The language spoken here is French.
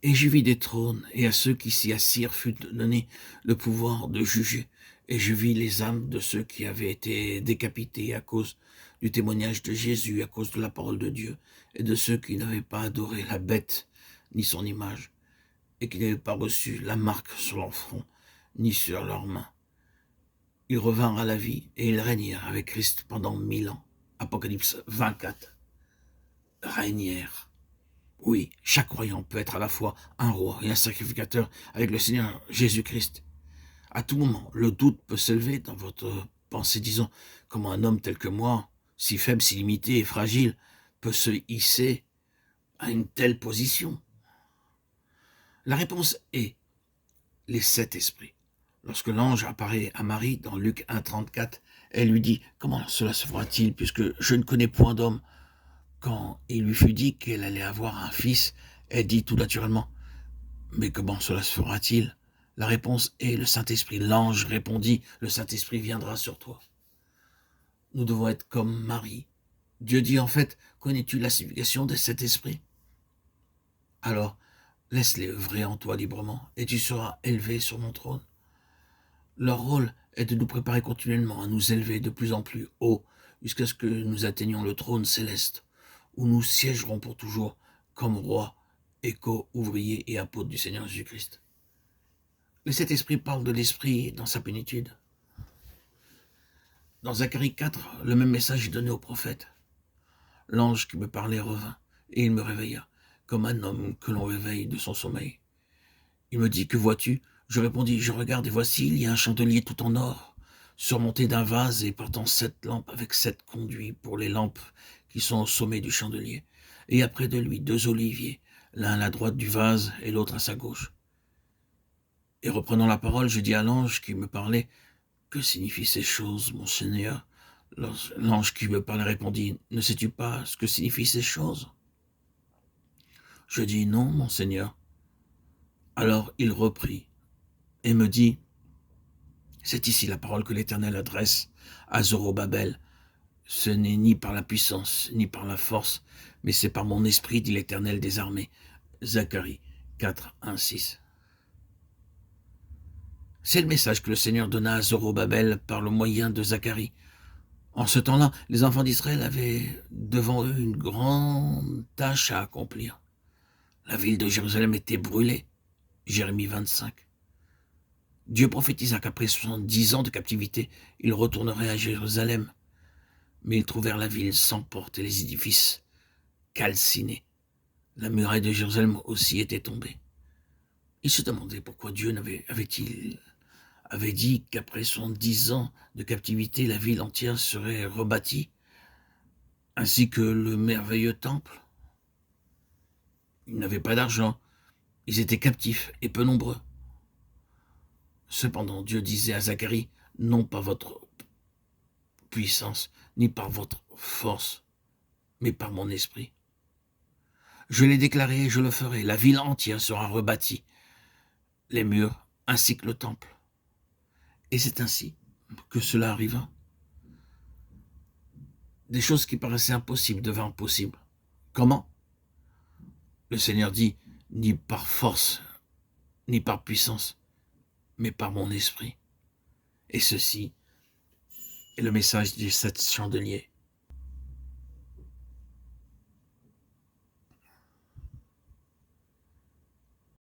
Et je vis des trônes, et à ceux qui s'y assirent fut donné le pouvoir de juger. Et je vis les âmes de ceux qui avaient été décapités à cause du témoignage de Jésus, à cause de la parole de Dieu, et de ceux qui n'avaient pas adoré la bête, ni son image, et qui n'avaient pas reçu la marque sur leur front, ni sur leurs mains. Ils revinrent à la vie, et ils régnèrent avec Christ pendant 1000 ans. Apocalypse 24. Régnèrent. Oui, chaque croyant peut être à la fois un roi et un sacrificateur avec le Seigneur Jésus-Christ. À tout moment, le doute peut s'élever dans votre pensée, disant comment un homme tel que moi, si faible, si limité et fragile, peut se hisser à une telle position. La réponse est les 7 esprits. Lorsque l'ange apparaît à Marie dans Luc 1,34, elle lui dit « Comment cela se fera-t-il, puisque je ne connais point d'homme ?» Quand il lui fut dit qu'elle allait avoir un fils, elle dit tout naturellement « Mais comment cela se fera-t-il » La réponse est le Saint-Esprit. L'ange répondit « Le Saint-Esprit viendra sur toi. » Nous devons être comme Marie. Dieu dit en fait « Connais-tu la signification de cet esprit ?» Alors, laisse-les œuvrer en toi librement, et tu seras élevé sur mon trône. Leur rôle est de nous préparer continuellement à nous élever de plus en plus haut, jusqu'à ce que nous atteignions le trône céleste, où nous siégerons pour toujours comme rois, échos, ouvriers et apôtres du Seigneur Jésus-Christ. Mais cet esprit parle de l'esprit dans sa plénitude. Dans Zacharie 4, le même message est donné au prophète. L'ange qui me parlait revint, et il me réveilla, comme un homme que l'on réveille de son sommeil. Il me dit, que vois-tu ? Je répondis, je regarde et voici, il y a un chandelier tout en or, surmonté d'un vase et portant 7 lampes avec 7 conduits pour les lampes qui sont au sommet du chandelier. Et après de lui 2 oliviers, l'un à la droite du vase et l'autre à sa gauche. Et reprenant la parole, je dis à l'ange qui me parlait, que signifient ces choses, mon Seigneur ? L'ange qui me parlait répondit, ne sais-tu pas ce que signifient ces choses ? Je dis, non, mon Seigneur. Alors il reprit et me dit, c'est ici la parole que l'Éternel adresse à Zorobabel. Ce n'est ni par la puissance, ni par la force, mais c'est par mon esprit, dit l'Éternel des armées. Zacharie 4, 1, 6. C'est le message que le Seigneur donna à Zorobabel par le moyen de Zacharie. En ce temps-là, les enfants d'Israël avaient devant eux une grande tâche à accomplir. La ville de Jérusalem était brûlée. Jérémie 25. Dieu prophétisa qu'après 70 ans de captivité, ils retourneraient à Jérusalem. Mais ils trouvèrent la ville sans porte et les édifices calcinés. La muraille de Jérusalem aussi était tombée. Ils se demandaient pourquoi Dieu avait dit qu'après 70 ans de captivité, la ville entière serait rebâtie, ainsi que le merveilleux temple. Ils n'avaient pas d'argent, ils étaient captifs et peu nombreux. Cependant, Dieu disait à Zacharie, non pas votre puissance, ni par votre force, mais par mon esprit. Je l'ai déclaré et je le ferai, la ville entière sera rebâtie, les murs ainsi que le temple. Et c'est ainsi que cela arriva. Des choses qui paraissaient impossibles devinrent possibles. Comment ? Le Seigneur dit, ni par force, ni par puissance, mais par mon esprit. Et ceci est le message des 7 chandeliers.